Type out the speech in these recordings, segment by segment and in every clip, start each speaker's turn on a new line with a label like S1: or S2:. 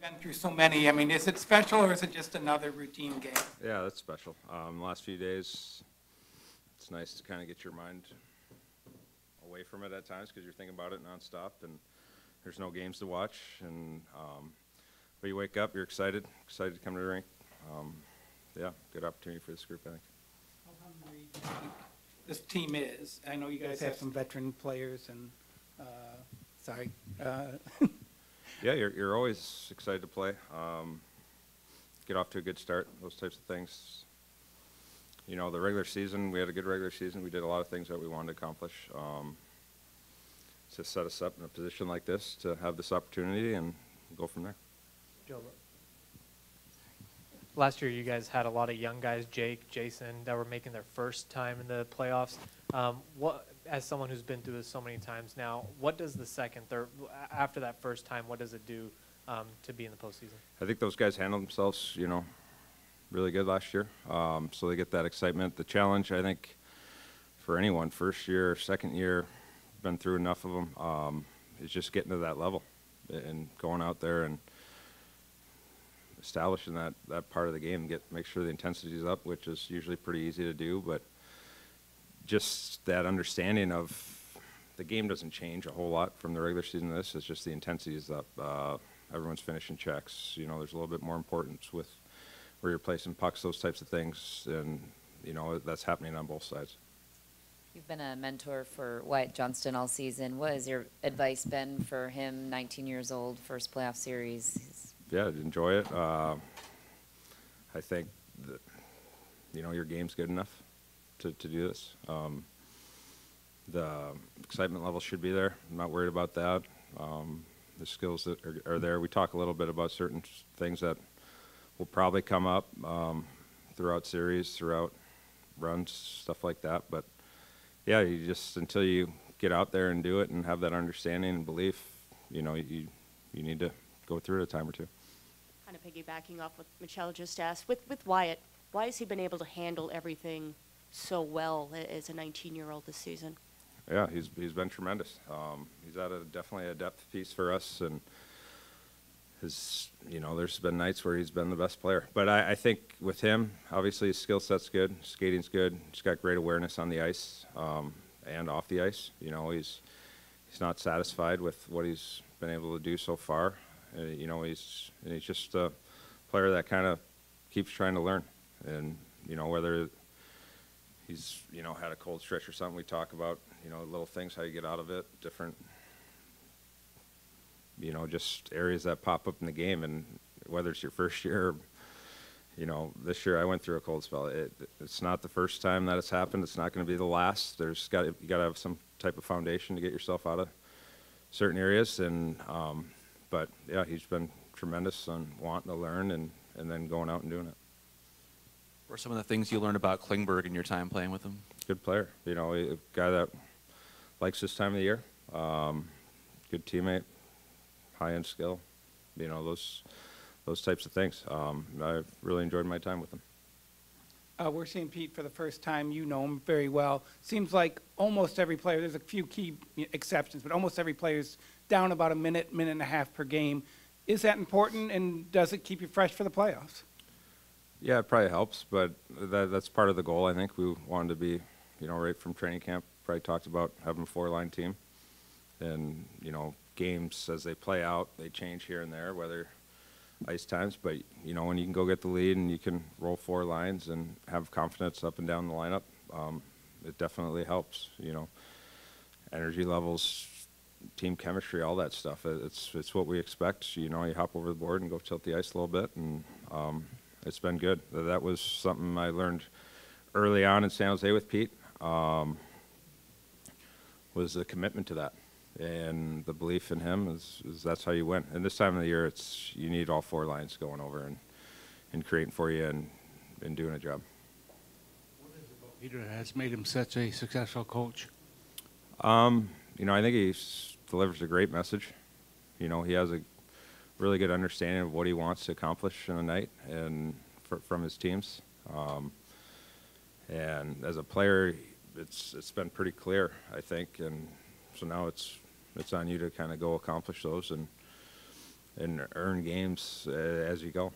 S1: Been through so many. I mean, is it special or is it just another routine game?
S2: Yeah, that's special. The last few days, it's nice to kind of get your mind away from it at times because you're thinking about it nonstop, and there's no games to watch. And but you wake up, you're excited to come to the rink. Yeah, good opportunity for this group, I think.
S1: How hungry do you think this team is? I know you guys have some veteran players, and sorry.
S2: Yeah, you're always excited to play. Get off to a good start, those types of things. You know, the regular season, we had a good regular season. We did a lot of things that we wanted to accomplish to set us up in a position like this to have this opportunity and go from there.
S3: Joe. Last year, you guys had a lot of young guys, Jake, Jason, that were making their first time in the playoffs. As someone who's been through this so many times now, what does the second, third, after that first time, what does it do to be in the postseason?
S2: I think those guys handled themselves, you know, really good last year. So they get that excitement. The challenge, I think, for anyone, first year, second year, been through enough of them, is just getting to that level and going out there and establishing that part of the game, make sure the intensity is up, which is usually pretty easy to do, but just that understanding of the game doesn't change a whole lot from the regular season to this. It's just the intensity is up. Everyone's finishing checks. You know, there's a little bit more importance with where you're placing pucks, those types of things, and, you know, that's happening on both sides.
S4: You've been a mentor for Wyatt Johnston all season. What has your advice been for him, 19 years old, first playoff series?
S2: Yeah, enjoy it. I think that, you know, your game's good enough to do this. The excitement level should be there. I'm not worried about that. The skills that are there. We talk a little bit about certain things that will probably come up throughout series, throughout runs, stuff like that. But yeah, you just, until you get out there and do it and have that understanding and belief, you know, you need to go through it a time or two.
S5: Kind of piggybacking off what Michelle just asked, with Wyatt, why has he been able to handle everything so well as a 19-year-old this season?
S2: Yeah, he's been tremendous. He's at definitely a depth piece for us, and you know, there's been nights where he's been the best player. But I think with him, obviously his skill set's good, skating's good. He's got great awareness on the ice and off the ice. You know, he's not satisfied with what he's been able to do so far. You know, he's just a player that kind of keeps trying to learn, and you know, whether he's, you know, had a cold stretch or something, we talk about, you know, little things, how you get out of it, different, you know, just areas that pop up in the game. And whether it's your first year or, you know, this year I went through a cold spell. It's not the first time that it's happened. It's not going to be the last. You got to have some type of foundation to get yourself out of certain areas. And but yeah, he's been tremendous on wanting to learn and then going out and doing it.
S6: What are some of the things you learned about Klingberg in your time playing with him? Good
S2: player. You know, a guy that likes this time of the year. Good teammate, high-end skill. You know, those types of things. I've really enjoyed my time with him.
S1: We're seeing Pete for the first time. You know him very well. Seems like almost every player, there's a few key exceptions, but almost every player's down about a minute and a half per game. Is that important, and does it keep you fresh for the playoffs?
S2: Yeah, it probably helps, but that's part of the goal. I think we wanted to be, you know, right from training camp, probably talked about having a four-line team. And, you know, games as they play out, they change here and there, whether ice times. But, you know, when you can go get the lead and you can roll four lines and have confidence up and down the lineup, it definitely helps, you know. Energy levels, team chemistry, all that stuff. It's what we expect. You know, you hop over the board and go tilt the ice a little bit, and it's been good. That was something I learned early on in San Jose with Pete, was the commitment to that. And the belief in him is that's how you win. And this time of the year, you need all four lines going over and creating for you and doing a job.
S7: What is it about Peter that has made him such a successful coach?
S2: You know, I think he delivers a great message. You know, he has a really good understanding of what he wants to accomplish in a night and from his teams. And as a player, it's been pretty clear, I think. And so now it's on you to kind of go accomplish those. And earn games as you go.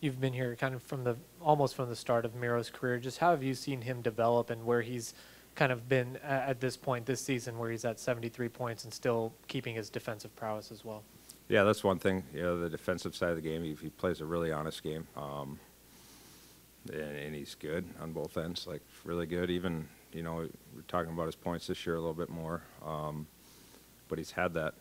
S3: You've been here kind of almost from the start of Miro's career. Just how have you seen him develop and where he's kind of been at this point this season, where he's at 73 points and still keeping his defensive prowess as well?
S2: Yeah, that's one thing. You know, the defensive side of the game, he plays a really honest game, and he's good on both ends, like really good. Even, you know, we're talking about his points this year a little bit more, but he's had that.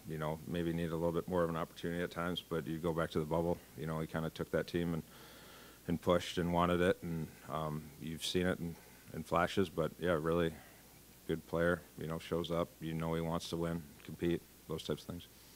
S2: You know, maybe needed a little bit more of an opportunity at times, but you go back to the bubble, you know, he kind of took that team and pushed and wanted it, and you've seen it in flashes, but yeah, really good player, you know, shows up, you know he wants to win, compete, those types of things.